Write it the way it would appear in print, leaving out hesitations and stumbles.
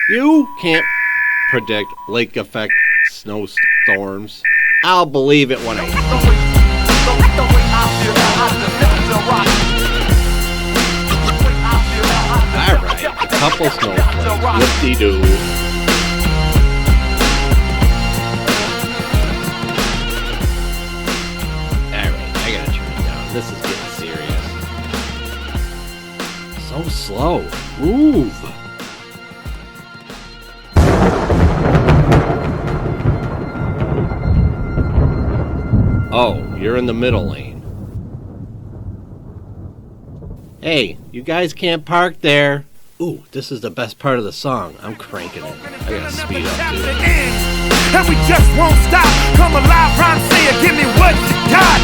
You can't predict lake effect snowstorms. I'll believe it when I see it. Alright, a couple snowflakes. Whoop-de-doo. Alright, I gotta turn it down. This is getting serious. So slow. Move. Oh, you're in the middle lane. Hey, you guys can't park there. Ooh, this is the best part of the song. I'm cranking it. I gotta speed up too. And we just won't stop. Come alive, Ron, say it, give me what you got.